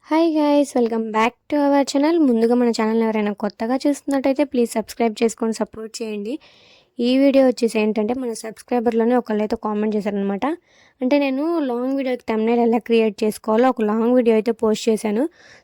Hi guys, welcome back to our channel. ముందుగా మన channel ఎవరైనా కొత్తగా చూస్తున్నట్టయితే ప్లీజ్ సబ్స్క్రైబ్ చేసుకొని సపోర్ట్ చేయండి. ఈ వీడియో వచ్చేసి ఏంటంటే మన సబ్స్క్రైబర్లోనే ఒకళ్ళైతే కామెంట్ చేశారనమాట. అంటే నేను లాంగ్ వీడియోకి థంబ్నెయిల్ ఎలా క్రియేట్ చేసుకోవాలో ఒక లాంగ్ వీడియో అయితే పోస్ట్ చేశాను.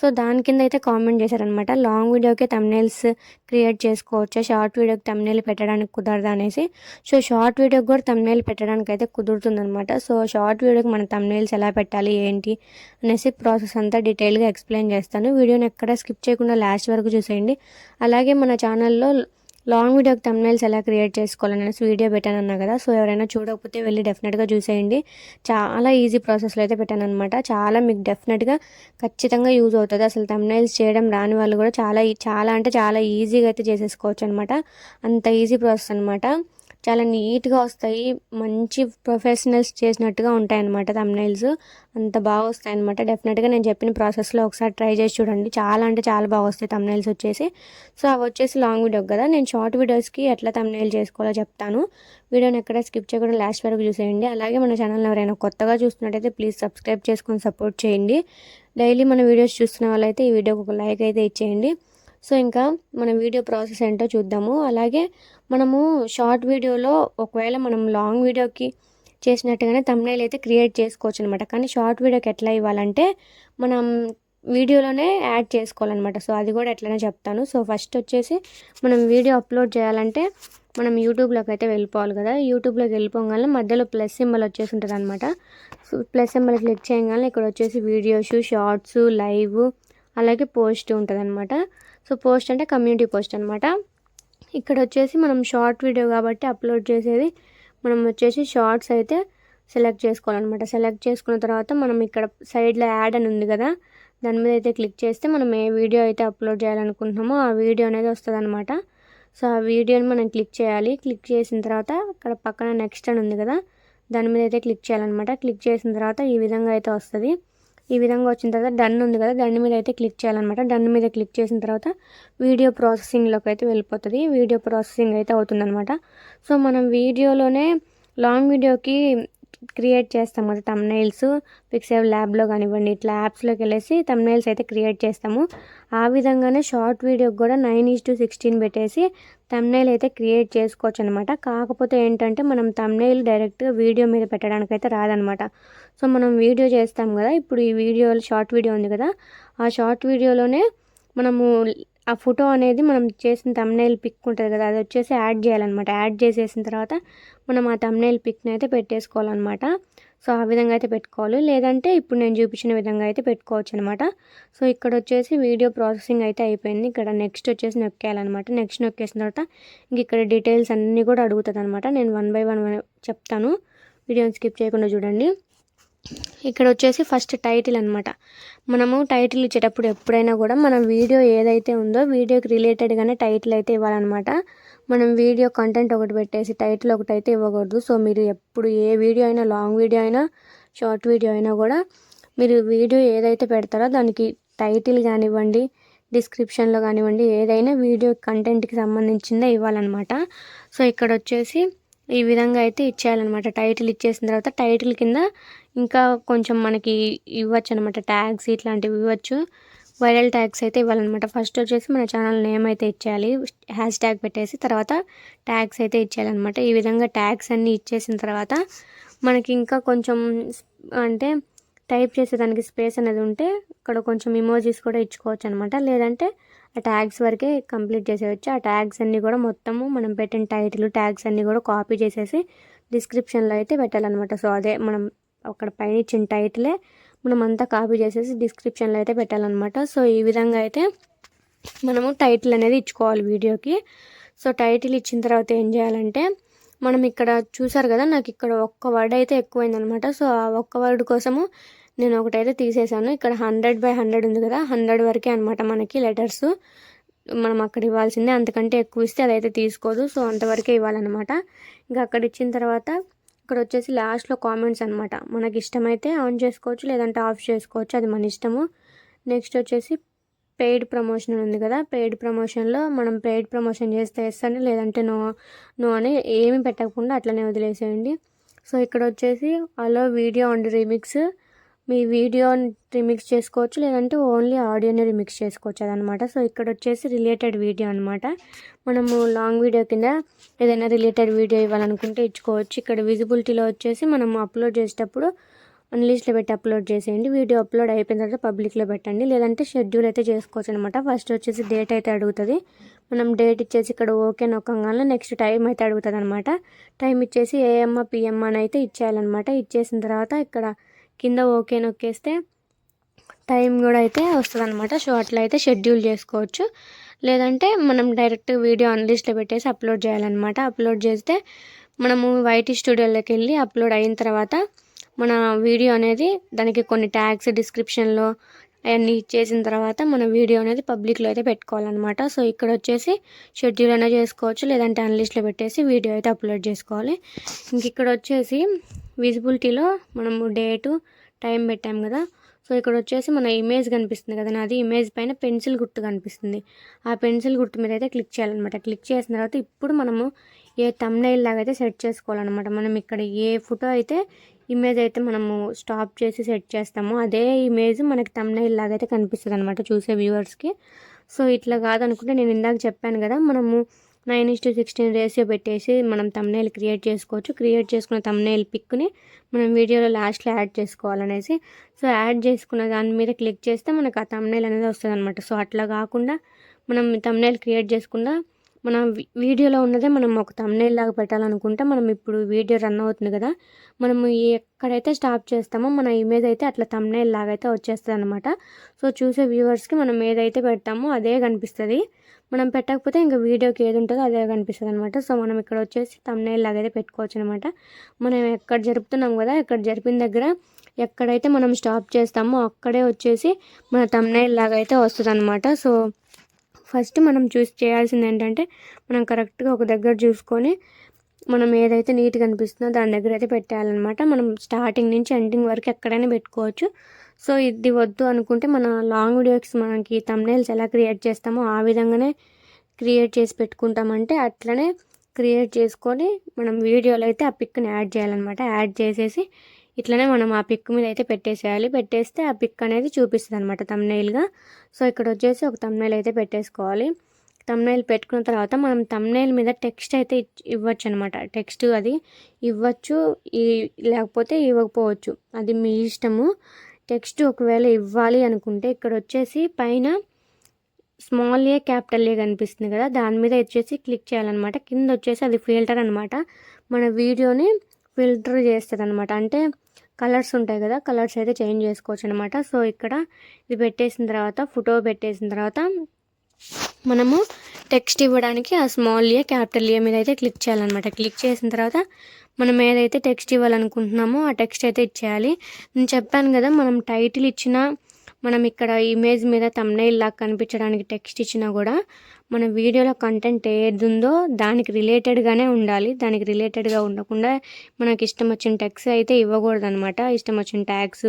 సో దాని కింద అయితే కామెంట్ చేశారనమాట, లాంగ్ వీడియోకి థంబ్నెయిల్స్ క్రియేట్ చేసుకోవచ్చా, షార్ట్ వీడియోకి థంబ్నెయిల్ పెట్టడానికి కుదరదా అనేసి. సో షార్ట్ వీడియోకి కూడా థంబ్నెయిల్ పెట్టడానికి అయితే కుదురుతుందనమాట. సో షార్ట్ వీడియోకి మన థంబ్నెయిల్స్ ఎలా పెట్టాలి ఏంటి అనేసి ప్రాసెస్ అంతా డీటెయిల్గా ఎక్స్ప్లెయిన్ చేస్తాను. వీడియోని ఎక్కడ స్కిప్ చేయకుండా లాస్ట్ వరకు చూసేయండి. అలాగే మన ఛానల్లో లాంగ్ వీడియోకి థంబ్నెయిల్స్ ఎలా క్రియేట్ చేసుకోవాలనేసి వీడియో పెట్టానన్నా కదా. సో ఎవరైనా చూడకపోతే వెళ్ళి డెఫినెట్గా చూసేయండి. చాలా ఈజీ ప్రాసెస్లో అయితే పెట్టాను అనమాట. చాలా మీకు డెఫినెట్గా ఖచ్చితంగా యూజ్ అవుతుంది. అసలు థంబ్నెయిల్స్ చేయడం రాని వాళ్ళు కూడా చాలా ఈజీగా అయితే చేసేసుకోవచ్చు అనమాట. అంత ఈజీ ప్రాసెస్ అనమాట. చాలా నీట్గా వస్తాయి, మంచి ప్రొఫెషనల్స్ చేసినట్టుగా ఉంటాయి అన్నమాట. థంబ్నెయిల్స్ అంత బాగా వస్తాయి అనమాట. డెఫినెట్గా నేను చెప్పిన ప్రాసెస్లో ఒకసారి ట్రై చేసి చూడండి. చాలా బాగా వస్తాయి థంబ్నెయిల్స్ వచ్చేసి. సో అవి వచ్చేసి లాంగ్ వీడియో కదా. నేను షార్ట్ వీడియోస్కి ఎట్లా థంబ్నెయిల్ చేసుకోవాలో చెప్తాను. వీడియోని ఎక్కడ స్కిప్ చేయకుండా లాస్ట్ వరకు చూసేయండి. అలాగే మన ఛానల్ ఎవరైనా కొత్తగా చూస్తున్నట్టయితే ప్లీజ్ సబ్స్క్రైబ్ చేసుకొని సపోర్ట్ చేయండి. డైలీ మన వీడియోస్ చూస్తున్న వాళ్ళైతే ఈ వీడియోకి ఒక లైక్ అయితే ఇచ్చేయండి. సో ఇంకా మన వీడియో ప్రాసెస్ ఏంటో చూద్దాము. అలాగే మనము షార్ట్ వీడియోలో ఒకవేళ మనం లాంగ్ వీడియోకి చేసినట్టుగానే థంబ్నెయిల్ అయితే క్రియేట్ చేసుకోవచ్చు అనమాట. కానీ షార్ట్ వీడియోకి ఎట్లా ఇవ్వాలంటే మనం వీడియోలోనే యాడ్ చేసుకోవాలన్నమాట. సో అది కూడా ఎట్లనే చెప్తాను. సో ఫస్ట్ వచ్చేసి మనం వీడియో అప్లోడ్ చేయాలంటే మనం యూట్యూబ్లోకి అయితే వెళ్ళిపోవాలి కదా. యూట్యూబ్లోకి వెళ్ళిపోగానే మధ్యలో ప్లస్ సింబల్ వచ్చేసి ఉంటుంది అనమాట. సో ప్లస్ సింబల్ క్లిక్ చేయగానే ఇక్కడ వచ్చేసి వీడియోస్, షార్ట్స్, లైవ్, అలాగే పోస్ట్ ఉంటుంది అనమాట. సో పోస్ట్ అంటే కమ్యూనిటీ పోస్ట్ అనమాట. ఇక్కడ వచ్చేసి మనం షార్ట్ వీడియో కాబట్టి అప్లోడ్ చేసేది మనం వచ్చేసి షార్ట్స్ అయితే సెలెక్ట్ చేసుకోవాలన్నమాట. సెలెక్ట్ చేసుకున్న తర్వాత మనం ఇక్కడ సైడ్లో యాడ్ అని ఉంది కదా, దాని మీద అయితే క్లిక్ చేస్తే మనం ఏ వీడియో అయితే అప్లోడ్ చేయాలనుకుంటున్నామో ఆ వీడియో అనేది వస్తుంది అనమాట. సో ఆ వీడియోని మనం క్లిక్ చేయాలి. క్లిక్ చేసిన తర్వాత ఇక్కడ పక్కన నెక్స్ట్ అని ఉంది కదా, దాని మీద అయితే క్లిక్ చేయాలన్నమాట. క్లిక్ చేసిన తర్వాత ఈ విధంగా అయితే వస్తుంది. ఈ విధంగా వచ్చిన తర్వాత డన్ ఉంది కదా, డన్ మీద అయితే క్లిక్ చేయాలన్నమాట. డన్ మీద క్లిక్ చేసిన తర్వాత వీడియో ప్రాసెసింగ్లోకి అయితే వెళ్ళిపోతుంది. వీడియో ప్రాసెసింగ్ అయితే అవుతుందన్నమాట. సో మనం వీడియోలోనే లాంగ్ వీడియోకి క్రియేట్ చేస్తాం కదా థంబ్నెయిల్స్, పిక్సెల్ ల్యాబ్లో కానివ్వండి, ఇట్లా యాప్స్లోకి వెళ్ళేసి థంబ్నెయిల్స్ అయితే క్రియేట్ చేస్తాము. ఆ విధంగానే షార్ట్ వీడియోకి కూడా 9:16 పెట్టేసి థంబ్నెయిల్ అయితే క్రియేట్ చేసుకోవచ్చు అనమాట. కాకపోతే ఏంటంటే మనం థంబ్నెయిల్ డైరెక్ట్గా వీడియో మీద పెట్టడానికి అయితే రాదనమాట. సో మనం వీడియో చేస్తాం కదా, ఇప్పుడు ఈ వీడియోలో షార్ట్ వీడియో ఉంది కదా, ఆ షార్ట్ వీడియోలోనే మనము ఆ ఫోటో అనేది మనం చేసిన థంబ్నెయిల్ పిక్ ఉంటుంది కదా, అది వచ్చేసి యాడ్ చేయాలన్నమాట. యాడ్ చేసేసిన తర్వాత మనం ఆ థంబ్నెయిల్ పిక్ని అయితే పెట్టేసుకోవాలన్నమాట. సో ఆ విధంగా అయితే పెట్టుకోవాలి. లేదంటే ఇప్పుడు నేను చూపించిన విధంగా అయితే పెట్టుకోవచ్చు అనమాట. సో ఇక్కడ వచ్చేసి వీడియో ప్రాసెసింగ్ అయితే అయిపోయింది. ఇక్కడ నెక్స్ట్ వచ్చేసి నొక్కేయాలన్నమాట. నెక్స్ట్ నొక్కేసిన తర్వాత ఇంక ఇక్కడ డీటెయిల్స్ అన్నీ కూడా అడుగుతుంది అనమాట. నేను 1 by 1 చెప్తాను, వీడియోని స్కిప్ చేయకుండా చూడండి. ఇక్కడ వచ్చేసి ఫస్ట్ టైటిల్ అనమాట. మనము టైటిల్ ఇచ్చేటప్పుడు ఎప్పుడైనా కూడా మనం వీడియో ఏదైతే ఉందో వీడియోకి రిలేటెడ్గానే టైటిల్ అయితే ఇవ్వాలన్నమాట. మనం వీడియో కంటెంట్ ఒకటి పెట్టేసి టైటిల్ ఒకటి అయితే ఇవ్వకూడదు. సో మీరు ఎప్పుడు ఏ వీడియో అయినా, లాంగ్ వీడియో అయినా, షార్ట్ వీడియో అయినా కూడా మీరు వీడియో ఏదైతే పెడతారో దానికి టైటిల్ కానివ్వండి, డిస్క్రిప్షన్లో కానివ్వండి, ఏదైనా వీడియో కంటెంట్కి సంబంధించిందే ఇవ్వాలన్నమాట. సో ఇక్కడ వచ్చేసి ఈ విధంగా అయితే ఇచ్చేయాలన్నమాట. టైటిల్ ఇచ్చేసిన తర్వాత టైటిల్ కింద ఇంకా కొంచెం మనకి ఇవ్వచ్చు అనమాట, ట్యాగ్స్ ఇట్లాంటివి ఇవ్వచ్చు. వైరల్ ట్యాగ్స్ అయితే ఇవ్వాలన్నమాట. ఫస్ట్ వచ్చేసి మన ఛానల్ నేమ్ అయితే ఇచ్చేయాలి, హ్యాష్ ట్యాగ్ పెట్టేసి తర్వాత ట్యాగ్స్ అయితే ఇచ్చేయాలన్నమాట. ఈ విధంగా ట్యాగ్స్ అన్నీ ఇచ్చేసిన తర్వాత మనకి ఇంకా కొంచెం అంటే టైప్ చేసేదానికి స్పేస్ అనేది ఉంటే ఇక్కడ కొంచెం ఇమోజీస్ కూడా ఇచ్చుకోవచ్చు అనమాట. లేదంటే ఆ ట్యాగ్స్ వరకే కంప్లీట్ చేసేయచ్చు. ఆ ట్యాగ్స్ అన్నీ కూడా మొత్తము మనం పెట్టిన టైటిల్ ట్యాగ్స్ అన్నీ కూడా కాపీ చేసేసి డిస్క్రిప్షన్లో అయితే పెట్టాలన్నమాట. సో అదే మనం అక్కడ పైన ఇచ్చిన టైటిలే మనం అంతా కాపీ చేసేసి డిస్క్రిప్షన్లో అయితే పెట్టాలన్నమాట. సో ఈ విధంగా అయితే మనము టైటిల్ అనేది ఇచ్చుకోవాలి వీడియోకి. సో టైటిల్ ఇచ్చిన తర్వాత ఏం చేయాలంటే మనం ఇక్కడ చూసారు కదా, నాకు ఇక్కడ ఒక్క వర్డ్ అయితే ఎక్కువైందనమాట. సో ఆ ఒక్క వర్డ్ కోసము నేను ఒకటైతే తీసేసాను. ఇక్కడ 100 by 100 ఉంది కదా, 100 వరకే అనమాట మనకి లెటర్స్ మనం అక్కడ ఇవ్వాల్సిందే. అంతకంటే ఎక్కువ ఇస్తే అదైతే తీసుకోదు. సో అంతవరకే ఇవ్వాలన్నమాట. ఇంకా అక్కడ ఇచ్చిన తర్వాత ఇక్కడ వచ్చేసి లాస్ట్లో కామెంట్స్ అనమాట. మనకి ఇష్టమైతే ఆన్ చేసుకోవచ్చు, లేదంటే ఆఫ్ చేసుకోవచ్చు, అది మన ఇష్టము. నెక్స్ట్ వచ్చేసి పెయిడ్ ప్రమోషన్ ఉంది కదా, పెయిడ్ ప్రమోషన్లో మనం పెయిడ్ ప్రమోషన్ చేస్తే ఎస్ అని, లేదంటే నో అని ఏమి పెట్టకుండా అట్లనే వదిలేసేయండి. సో ఇక్కడ వచ్చేసి అలో వీడియో అండ్ రీమిక్స్ మీ వీడియోని రిమిక్స్ చేసుకోవచ్చు, లేదంటే ఓన్లీ ఆడియోని రిమిక్స్ చేసుకోవచ్చు అదనమాట. సో ఇక్కడ వచ్చేసి రిలేటెడ్ వీడియో అనమాట. మనము లాంగ్ వీడియో కింద ఏదైనా రిలేటెడ్ వీడియో ఇవ్వాలనుకుంటే ఇచ్చుకోవచ్చు. ఇక్కడ విజిబిలిటీలో వచ్చేసి మనం అప్లోడ్ చేసేటప్పుడు అన్లిస్ట్లో పెట్టి అప్లోడ్ చేసేయండి. వీడియో అప్లోడ్ అయిపోయిన తర్వాత పబ్లిక్లో పెట్టండి, లేదంటే షెడ్యూల్ అయితే చేసుకోవచ్చు అనమాట. ఫస్ట్ వచ్చేసి డేట్ అయితే అడుగుతుంది. మనం డేట్ ఇచ్చేసి ఇక్కడ ఓకే నొక్కగానే నెక్స్ట్ టైం అయితే అడుగుతుంది అనమాట. టైం ఇచ్చేసి ఏఎం పిఎం అని అయితే ఇచ్చేయాలన్నమాట. ఇచ్చేసిన తర్వాత ఇక్కడ కింద ఓకే నొక్కేస్తే టైం కూడా అయితే వస్తుంది అనమాట. సో అట్లా అయితే షెడ్యూల్ చేసుకోవచ్చు, లేదంటే మనం డైరెక్ట్ వీడియో అన్లిస్ట్లో పెట్టేసి అప్లోడ్ చేయాలన్నమాట. అప్లోడ్ చేస్తే మనము వైటీ స్టూడియోలోకి వెళ్ళి అప్లోడ్ అయిన తర్వాత మన వీడియో అనేది దానికి కొన్ని ట్యాగ్స్ డిస్క్రిప్షన్లో అవన్నీ ఇచ్చేసిన తర్వాత మన వీడియో అనేది పబ్లిక్లో అయితే పెట్టుకోవాలన్నమాట. సో ఇక్కడ వచ్చేసి షెడ్యూల్ అయినా చేసుకోవచ్చు, లేదంటే అన్లిస్ట్లో పెట్టేసి వీడియో అయితే అప్లోడ్ చేసుకోవాలి. ఇంక ఇక్కడ వచ్చేసి విజిబిలిటీలో మనము డేటు టైం పెట్టాం కదా. సో ఇక్కడ వచ్చేసి మన ఇమేజ్ కనిపిస్తుంది కదా, నాది ఇమేజ్ పైన పెన్సిల్ గుర్తు కనిపిస్తుంది. ఆ పెన్సిల్ గుర్తు మీద అయితే క్లిక్ చేయాలన్నమాట. క్లిక్ చేసిన తర్వాత ఇప్పుడు మనము ఏ థంబ్నెయిల్ లాగా అయితే సెట్ చేసుకోవాలన్నమాట. మనం ఇక్కడ ఏ ఫోటో అయితే ఇమేజ్ అయితే మనము స్టాప్ చేసి సెట్ చేస్తామో అదే ఇమేజ్ మనకి థంబ్నెయిల్ లాగా అయితే కనిపిస్తుంది అనమాట చూసే వ్యూవర్స్కి. సో ఇట్లా కాదనుకుంటే నేను ఇందాక చెప్పాను కదా, మనము 9:16 రేషియో పెట్టేసి మనం థంబ్నెయిల్ క్రియేట్ చేసుకోవచ్చు. క్రియేట్ చేసుకున్న థంబ్నెయిల్ పిక్ని మనం వీడియోలో లాస్ట్లో యాడ్ చేసుకోవాలనేసి. సో యాడ్ చేసుకున్న దాని మీద క్లిక్ చేస్తే మనకు ఆ థంబ్నెయిల్ అనేది వస్తుంది అనమాట. సో అట్లా కాకుండా మనం థంబ్నెయిల్ క్రియేట్ చేసుకుండా మన వీడియోలో ఉన్నదే మనం ఒక థంబ్నెయిల్ లాగా పెట్టాలనుకుంటే మనం ఇప్పుడు వీడియో రన్ అవుతుంది కదా, మనము ఎక్కడైతే స్టాప్ చేస్తామో మన ఇమేజ్ అయితే అట్లా థంబ్నెయిల్ లాగా అయితే వచ్చేస్తుంది అనమాట. సో చూసే వ్యూవర్స్కి మనం ఏదైతే పెడతామో అదే కనిపిస్తుంది. మనం పెట్టకపోతే ఇంకా వీడియోకి ఏది ఉంటుందో అదే కనిపిస్తుంది అనమాట. సో మనం ఇక్కడ వచ్చేసి థంబ్నెయిల్ లాగా అయితే పెట్టుకోవచ్చు అనమాట. మనం ఎక్కడ జరుపుతున్నాం కదా, ఎక్కడ జరిపిన దగ్గర ఎక్కడైతే మనం స్టాప్ చేస్తామో అక్కడే వచ్చేసి మన థంబ్నెయిల్ లాగా అయితే వస్తుంది అనమాట. సో ఫస్ట్ మనం చేయాల్సింది ఏంటంటే మనం కరెక్ట్గా ఒక దగ్గర చూసుకొని మనం ఏదైతే నీట్గా అనిపిస్తుందో దాని దగ్గర అయితే పెట్టేయాలన్నమాట. మనం స్టార్టింగ్ నుంచి ఎండింగ్ వరకు ఎక్కడైనా పెట్టుకోవచ్చు. సో ఇది వద్దు అనుకుంటే మన లాంగ్ వీడియోస్ మనకి థంబ్నెయిల్స్ ఎలా క్రియేట్ చేస్తామో ఆ విధంగానే క్రియేట్ చేసి పెట్టుకుంటామంటే అట్లనే క్రియేట్ చేసుకొని మనం వీడియోలో అయితే ఆ పిక్ని యాడ్ చేయాలన్నమాట. యాడ్ చేసేసి ఇట్లనే మనం ఆ పిక్ మీద అయితే పెట్టేసేయాలి. పెట్టేస్తే ఆ పిక్ అనేది చూపిస్తుంది అనమాట థంబ్నెయిల్గా. సో ఇక్కడ వచ్చేసి ఒక థంబ్నెయిల్ అయితే పెట్టేసుకోవాలి. థంబ్నెయిల్ పెట్టుకున్న తర్వాత మనం థంబ్నెయిల్ మీద టెక్స్ట్ అయితే ఇవ్వచ్చు అనమాట. టెక్స్ట్ అది ఇవ్వచ్చు, లేకపోతే ఇవ్వకపోవచ్చు, అది మీ ఇష్టము. టెక్స్ట్ ఒకవేళ ఇవ్వాలి అనుకుంటే ఇక్కడ వచ్చేసి పైన స్మాల్ ఏ క్యాపిటల్ ఏ కనిపిస్తుంది కదా, దాని మీద వచ్చేసి క్లిక్ చేయాలన్నమాట. కింద వచ్చేసి అది ఫిల్టర్ అనమాట, మన వీడియోని ఫిల్టర్ చేస్తుంది అనమాట. అంటే కలర్స్ ఉంటాయి కదా, కలర్స్ అయితే చేంజ్ చేసుకోవచ్చు అనమాట. సో ఇక్కడ ఇది పెట్టేసిన తర్వాత ఫోటో పెట్టేసిన తర్వాత మనము టెక్స్ట్ ఇవ్వడానికి ఆ స్మాల్ ఏ క్యాపిటల్ ఏ మీద అయితే క్లిక్ చేయాలన్నమాట. క్లిక్ చేసిన తర్వాత మనం ఏదైతే టెక్స్ట్ ఇవ్వాలనుకుంటున్నామో ఆ టెక్స్ట్ అయితే ఇచ్చేయాలి. నేను చెప్పాను కదా, మనం టైటిల్ ఇచ్చినా మనం ఇక్కడ ఇమేజ్ మీద థంబ్నెయిల్ లాగా కనిపించడానికి టెక్స్ట్ ఇచ్చినా కూడా మన వీడియోలో కంటెంట్ ఏది ఉందో దానికి రిలేటెడ్గానే ఉండాలి. దానికి రిలేటెడ్గా ఉండకుండా మనకి ఇష్టం వచ్చిన టెక్స్ట్ అయితే ఇవ్వకూడదు అనమాట. ఇష్టం వచ్చిన ట్యాగ్స్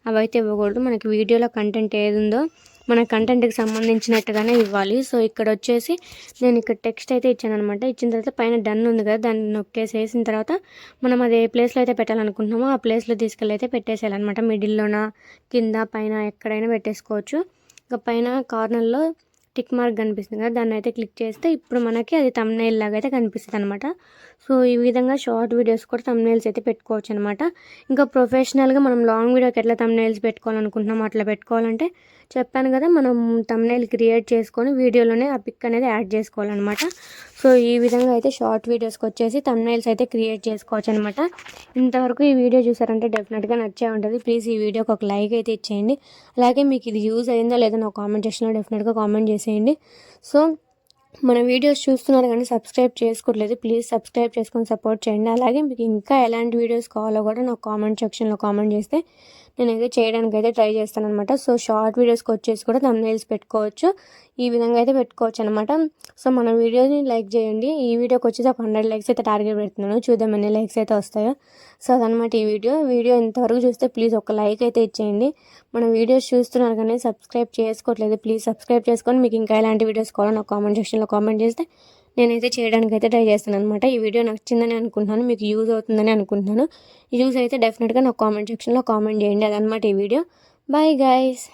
అవి అయితే ఇవ్వకూడదు. మనకి వీడియోలో కంటెంట్ ఏది ఉందో మన కంటెంట్కి సంబంధించినట్టుగానే ఇవ్వాలి. సో ఇక్కడ వచ్చేసి నేను ఇక్కడ టెక్స్ట్ అయితే ఇచ్చాను అనమాట. ఇచ్చిన తర్వాత పైన డన్ ఉంది కదా, దాన్ని నొక్కేసేసిన తర్వాత మనం అది ఏ ప్లేస్లో అయితే పెట్టాలనుకుంటున్నామో ఆ ప్లేస్లో తీసుకెళ్ళి అయితే పెట్టేసేయాలన్నమాట. మిడిల్లోన కింద పైన ఎక్కడైనా పెట్టేసుకోవచ్చు. ఇంకా పైన కార్నర్లో టిక్ మార్క్ కనిపిస్తుంది కదా, దాన్ని అయితే క్లిక్ చేస్తే ఇప్పుడు మనకి అది థంబ్నెయిల్ లాగా అయితే కనిపిస్తుంది అనమాట. సో ఈ విధంగా షార్ట్ వీడియోస్ కూడా థంబ్నెయిల్స్ అయితే పెట్టుకోవచ్చు అనమాట. ఇంకా ప్రొఫెషనల్గా మనం లాంగ్ వీడియోకి ఎట్లా థంబ్నెయిల్స్ పెట్టుకోవాలనుకుంటున్నామో అట్లా పెట్టుకోవాలంటే చెప్పాను కదా, మనం థంబ్నెయిల్ క్రియేట్ చేసుకొని వీడియోలోనే ఆ పిక్ అనేది యాడ్ చేసుకోవాలన్నమాట. సో ఈ విధంగా అయితే షార్ట్ వీడియోస్కి వచ్చేసి థంబ్నెయిల్స్ అయితే క్రియేట్ చేసుకోవచ్చు అనమాట. ఇంతవరకు ఈ వీడియో చూసారంటే డెఫినెట్గా నచ్చే ఉంటుంది. ప్లీజ్ ఈ వీడియోకి ఒక లైక్ అయితే ఇచ్చేయండి. అలాగే మీకు ఇది యూజ్ అయిందో లేదో నా కామెంట్ సెక్షన్లో డెఫినెట్గా కామెంట్ చేసేయండి. సో మన వీడియోస్ చూస్తున్నారు కానీ సబ్స్క్రైబ్ చేసుకోవట్లేదు, ప్లీజ్ సబ్స్క్రైబ్ చేసుకొని సపోర్ట్ చేయండి. అలాగే మీకు ఇంకా ఎలాంటి వీడియోస్ కావాలో కూడా నాకు కామెంట్ సెక్షన్లో కామెంట్ చేస్తే నేనైతే చేయడానికి అయితే ట్రై చేస్తాను అనమాట. సో షార్ట్ వీడియోస్కి వచ్చేసి కూడా థంబ్నెయిల్స్ పెట్టుకోవచ్చు, ఈ విధంగా అయితే పెట్టుకోవచ్చు అనమాట. సో మన వీడియోని లైక్ చేయండి. ఈ వీడియోకి వచ్చేసి ఒక 100 లైక్స్ అయితే టార్గెట్ పెడుతున్నాను, చూద్దాం ఎన్ని లైక్స్ అయితే వస్తాయో. సో అదనమాట ఈ వీడియో ఇంతవరకు చూస్తే ప్లీజ్ ఒక లైక్ అయితే ఇచ్చేయండి. మన వీడియోస్ చూస్తున్నారు కానీ సబ్స్క్రైబ్ చేసుకోవట్లేదు, ప్లీజ్ సబ్స్క్రైబ్ చేసుకొని మీకు ఇంకా ఎలాంటి వీడియోస్ కావాలో నాకు కామెంట్ సెక్షన్లో కామెంట్ చేస్తే నేనైతే చేయడానికి అయితే ట్రై చేస్తాను అనమాట. ఈ వీడియో నచ్చిందని అనుకుంటున్నాను, మీకు యూజ్ అవుతుందని అనుకుంటున్నాను. యూజ్ అయితే డెఫినెట్గా నాకు కామెంట్ సెక్షన్లో కామెంట్ చేయండి. అదనమాట ఈ వీడియో. Bye guys.